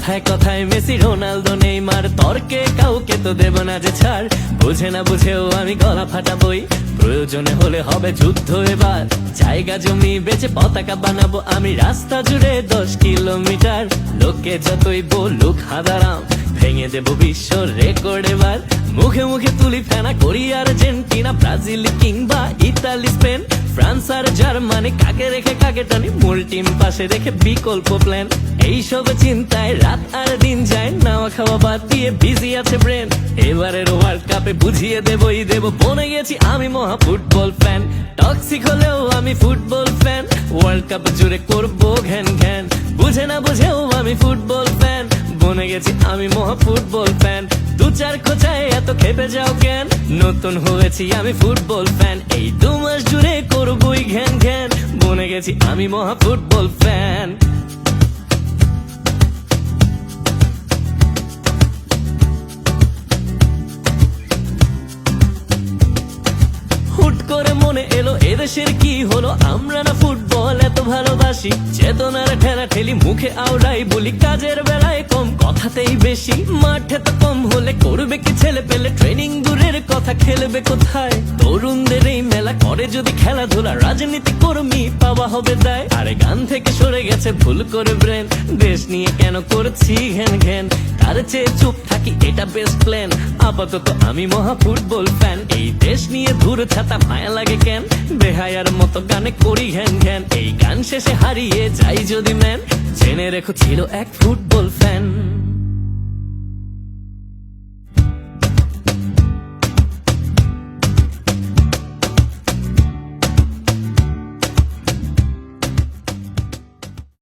কথায় কথায় Messi Ronaldo Neymar, তর্কে কাউকে তো দেব না যে ছাড়। বুঝে না বুঝেও আমি গলা ফাটাবই, প্রয়োজনে হলে হবে যুদ্ধ এবার। জায়গা জমি বেচে পতাকা বানাবো আমি রাস্তা জুড়ে 10 কিলোমিটার। লোকে যতই বলুক হাদারাম, ভেঙে দেব বিশ্ব রেকর্ড এবার। মুখে মুখে তুলি ফেনা করি আর্জেন্টিনা, ব্রাজিল কিংবা ইতালি, স্পেন, ফ্রান্স আর জার্মানি। কাকে রেখে কাকে টানি, মূল টিম পাশে রেখে বিকল্প প্ল্যান। এইসব চিন্তায় রাত আর দিন যায়, নাওয়া খাওয়া বাদ দিয়ে বিজি আছে ব্রেন। এবারের ওয়ার্ল্ড কাপে বুঝিয়ে দেবই দেব, বনে গেছি আমি মহা ফুটবল ফ্যান। টক্সিক হলেও আমি ফুটবল ফ্যান, ওয়ার্ল্ড কাপ জুড়ে করবো ঘ্যান ঘ্যান। বুঝে না বুঝেও আমি ফুটবল ফ্যান, বনে গেছি আমি মহা ফুটবল ফ্যান। 2-4 খোঁচায় এত খেপে যাও কেন, নতুন হয়েছি আমি ফুটবল ফ্যান। এই 2 মাস জুড়ে করবই ঘ্যান ঘ্যান, বনে গেছি আমি মহা ফুটবল ফ্যান। হুট করে মনে এলো এদেশের কি হলো, আমরা না ফুটবল এত ভালোবাসি। চেতনার ঠেলা ঠেলি মুখে আওড়াই বলি, কাজের বেলায় কম কথাতেই বেশি। মাঠে তো কম হলে করবে কি ছেলে পেলে, ট্রেনিং দূরের কথা খেলবে কোথায়। তরুণদের এই মেলা করে যদি খেলাধুলা, রাজনীতি কর্মী পাওয়া হবে দায়। আরে গান থেকে সরে গেছে ভুল করে ব্রেন, দেশ নিয়ে কেন করছি ঘ্যান ঘ্যান। তার চেয়ে চুপ থাকি এটা বেস্ট প্ল্যান, আপাতত আমি মহা ফুটবল ফ্যান। এই দেশ নিয়ে দূর ছাতা মায়া লাগে কেন, বেহায়ার মতো গানে করি ঘ্যান ঘ্যান। এই গান শেষে হারিয়ে যাই যদি ম্যান, জেনে রেখো ছিল এক ফুটবল ফ্যান।